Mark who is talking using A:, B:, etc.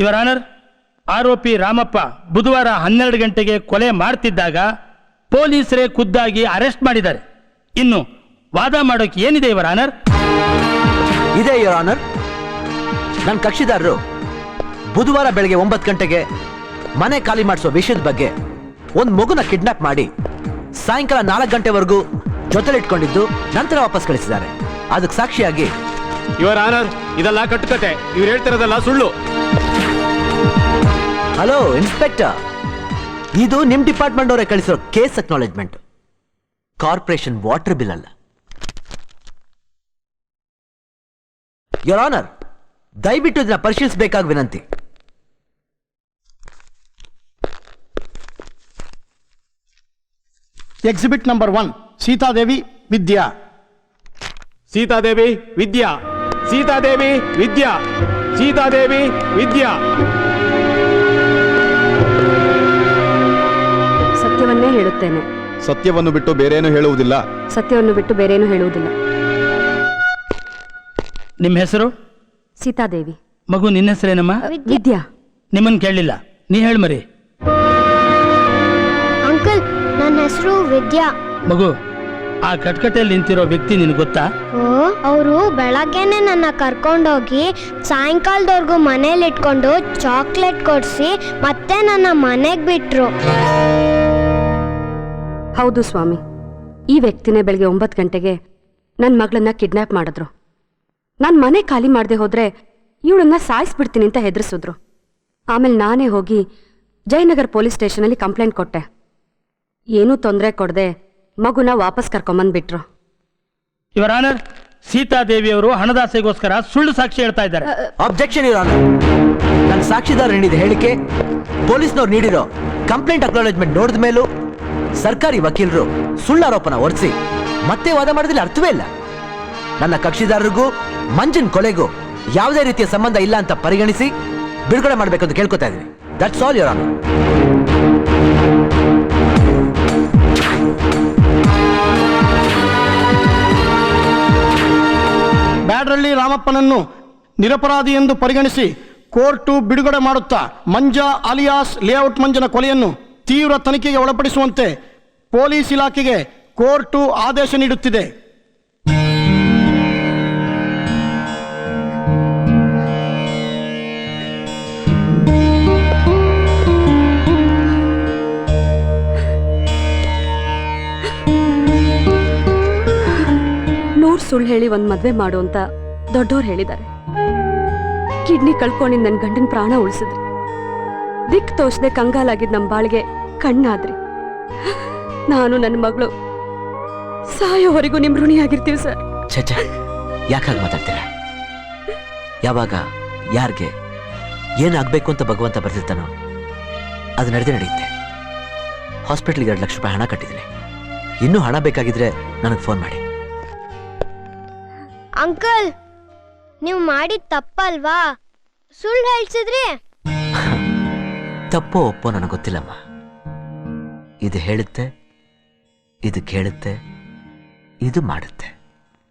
A: Your honour, ಆರೋಪಿ ರಾಮಪ್ಪ ಬುಧವಾರ 12 ಗಂಟೆಗೆ ಕೊಲೆ ಮಾಡ್ತಿದ್ದಾಗ ಪೊಲೀಸರೇ ಖುದ್ದಾಗಿ ಅರೆಸ್ಟ್ ಮಾಡಿದ್ದಾರೆ. ಇನ್ನು ವಾದ ಮಾಡೋಕೆ ಏನಿದೆ ಯುವರ್ ಆನರ್?
B: ಇದೆ ಯುವರ್ ಆನರ್. ನನ್ನ ಕಕ್ಷಿದಾರರು ಬುಧವಾರ ಬೆಳಗ್ಗೆ 9 ಗಂಟೆಗೆ ಮನೆ ಖಾಲಿ ಮಾಡಿಸೋ ವಿಷಯದ ಬಗ್ಗೆ ಒಂದು ಮಗುನ ಕಿಡ್ನಾಪ್ ಮಾಡಿ ಸಾಯಂಕಾಲ 4 ಗಂಟೆವರೆಗೂ ಜೊತೆಲಿಟ್ಕೊಂಡಿದ್ದು ನಂತರ ವಾಪಸ್ ಕಳಿಸಿದ್ದಾರೆ. ಅದಕ್ಕೆ ಸಾಕ್ಷಿಯಾಗಿ
C: ಯುವರ್ ಆನರ್, ಇದೆಲ್ಲ ಕಟ್ಟುಕತೆ. ಇವ್ರು ಹೇಳ್ತಿರೋದೆಲ್ಲ ಸುಳ್ಳು.
B: ಹಲೋ ಇನ್ಸ್ಪೆಕ್ಟರ್, ಇದು ನಿಮ್ ಡಿಪಾರ್ಟ್ಮೆಂಟ್ ಅವರೇ ಕಳಿಸಿರೋ case acknowledgement, corporation water bill ಅಲ್ಲ. ಯುವರ್ ಆನರ್, ದಯವಿಟ್ಟು ಇದನ್ನ ಪರಿಶೀಲಿಸಬೇಕಾಗ ವಿನಂತಿ.
D: Exhibit number 1, Sitadevi Vidya.
C: ಸೀತಾದೇವಿ ವಿದ್ಯಾ, ಸೀತಾದೇವಿ ವಿದ್ಯಾ, ಸೀತಾದೇವಿ ವಿದ್ಯಾ.
E: ಸತ್ಯವನ್ನೇ ಹೇಳುತ್ತೇನೆ.
F: ಸತ್ಯವನ್ನು ಬಿಟ್ಟು ಬೇರೇನು ಹೇಳುವುದಿಲ್ಲ.
E: ಸತ್ಯವನ್ನು ಬಿಟ್ಟು ಬೇರೇನು ಹೇಳುವುದಿಲ್ಲ.
A: ನಿಮ್ಮ ಹೆಸರು?
E: ಸೀತಾದೇವಿ.
A: ಮಗು ನಿನ್ನ ಹೆಸರೇನಮ್ಮ?
E: ವಿದ್ಯಾ.
A: ನಿಮ್ಮನ್ನು ಕೇಳಲಿಲ್ಲ, ನೀ ಹೇಳು ಮರಿ.
G: ಅಂಕಲ್, ನನ್ನ ಹೆಸರು ವಿದ್ಯಾ.
A: ಮಗು, ಆ ಕಟ್ಕಟೆಯಲ್ಲಿ ನಿಂತಿರೋ ವ್ಯಕ್ತಿ ನಿನಗೆ ಗೊತ್ತಾ?
G: ಅವರು ಬೆಳಗ್ಗೆನೆ ನನ್ನ ಕರ್ಕೊಂಡೋಗಿ ಸಾಯಂಕಾಲದವರೆಗೂ ಮನೇಲಿ ಇಟ್ಕೊಂಡು ಚಾಕ್ಲೇಟ್ ಕೊಡಿಸಿ ಮತ್ತೆ ನನ್ನ ಮನೆಗೆ ಬಿಟ್ರು.
E: ಹೌದು ಸ್ವಾಮಿ, ಈ ವ್ಯಕ್ತಿನೇ ಬೆಳಗ್ಗೆ 9 ಗಂಟೆಗೆ ನನ್ನ ಮಗಳನ್ನ ಕಿಡ್ನಾಪ್ ಮಾಡಿದ್ರು. ನಾನು ಮನೆ ಖಾಲಿ ಮಾಡದೆ ಹೋದ್ರೆ ಇವಳನ್ನ ಸಾಯಿಸ್ಬಿಡ್ತೀನಿ ಅಂತ ಹೆದರಿಸಿದ್ರು. ಆಮೇಲೆ ನಾನೇ ಹೋಗಿ ಜಯನಗರ್ ಪೊಲೀಸ್ ಸ್ಟೇಷನಲ್ಲಿ ಕಂಪ್ಲೇಂಟ್ ಕೊಟ್ಟೆ. ಏನೂ ತೊಂದರೆ ಕೊಡದೆ ಮಗುನ ವಾಪಸ್ ಕರ್ಕೊಂಬಂದ್ಬಿಟ್ರು.
A: ಯುವರ್ ಆನರ್, ಸೀತಾದೇವಿಯವರು ಹಣದಾಸೆಗೋಸ್ಕರ ಸುಳ್ಳು ಸಾಕ್ಷಿ ಹೇಳ್ತಾ ಇದ್ದಾರೆ.
B: Objection your honour. ನನ್ನ ಸಾಕ್ಷಿದಾರ ನೀಡಿದ ಹೇಳಿಕೆ, ಪೊಲೀಸ್ನವ್ರು ನೀಡಿರೋ ಕಂಪ್ಲೇಂಟ್ ಅಕ್ನಾಲೆಜ್ಮೆಂಟ್ ನೋಡಿದ ಮೇಲೂ ಸರ್ಕಾರಿ ವಕೀಲರು ಸುಳ್ಳಾರೋಪನ ಹೊರಿಸಿ ಮತ್ತೆ ವಾದ ಮಾಡೋದ್ರಲ್ಲಿ ಅರ್ಥವೇ ಇಲ್ಲ. ನನ್ನ ಕಕ್ಷಿದಾರರಿಗೂ ಮಂಜಿನ್ ಕೊಲೆಗೂ ಯಾವುದೇ ರೀತಿಯ ಸಂಬಂಧ ಇಲ್ಲ ಅಂತ ಪರಿಗಣಿಸಿ ಬಿಡುಗಡೆ ಮಾಡಬೇಕಂತ ಕೇಳ್ಕೊತಾ ಇದ್ದೀನಿ. That's all your honour.
D: Byadrahalli ರಾಮಪ್ಪನನ್ನು ನಿರಪರಾಧಿ ಎಂದು ಪರಿಗಣಿಸಿ ಕೋರ್ಟು ಬಿಡುಗಡೆ ಮಾಡುತ್ತಾ ಮಂಜ ಅಲಿಯಾಸ್ ಲೇಔಟ್ ಮಂಜನ ಕೊಲೆಯನ್ನು ತೀವ್ರ ತನಿಖೆಗೆ ಒಳಪಡಿಸುವಂತೆ ಪೊಲೀಸ್ ಇಲಾಖೆಗೆ ಕೋರ್ಟು ಆದೇಶ ನೀಡುತ್ತಿದೆ.
E: ಸುಳ್ಳು ಹೇಳಿ ಒಂದ್ ಮದ್ವೆ ಮಾಡು ಅಂತ ದೊಡ್ಡೋರು ಹೇಳಿದ್ದಾರೆ. ಕಿಡ್ನಿ ಕಳ್ಕೊಂಡಿದ್ ನನ್ ಗಂಡನ ಪ್ರಾಣ ಉಳಿಸಿದ್ರಿ. ದಿಕ್ ತೋಚದೆ ಕಂಗಾಲಾಗಿದ್ ನಮ್ ಬಾಳಿಗೆ ಕಣ್ಣಾದ್ರಿ. ನಾನು ನನ್ನ ಮಗಳು ಸಾಯೋವರೆಗೂ ನಿಮ್ ಋಣಿಯಾಗಿರ್ತೀವಿ ಸರ್.
B: ಛೆ, ಯಾಕಾಗಿ ಮಾತಾಡ್ತೀರಾ? ಯಾವಾಗ ಯಾರಿಗೆ ಏನಾಗಬೇಕು ಅಂತ ಭಗವಂತ ಬರ್ತಿರ್ತಾನೋ ಅದು ನಡೆಯುತ್ತೆ. ಹಾಸ್ಪಿಟ್ಲಿಗೆ 2 ಲಕ್ಷ ರೂಪಾಯಿ ಹಣ ಕಟ್ಟಿದ್ದೀನಿ. ಇನ್ನೂ ಹಣ ಬೇಕಾಗಿದ್ರೆ ನನಗೆ ಫೋನ್ ಮಾಡಿ.
G: ಅಂಕಲ್, ನೀವು ಮಾಡಿದ ತಪ್ಪಲ್ವಾ? ಸುಳ್ಳು ಹೇಳ್ಸಿದ್ರಿ.
B: ತಪ್ಪೋ ಒಪ್ಪೋ ನನಗೆ ಗೊತ್ತಿಲ್ಲಮ್ಮ. ಇದು ಹೇಳುತ್ತೆ, ಇದು ಕೇಳುತ್ತೆ, ಇದು ಮಾಡುತ್ತೆ.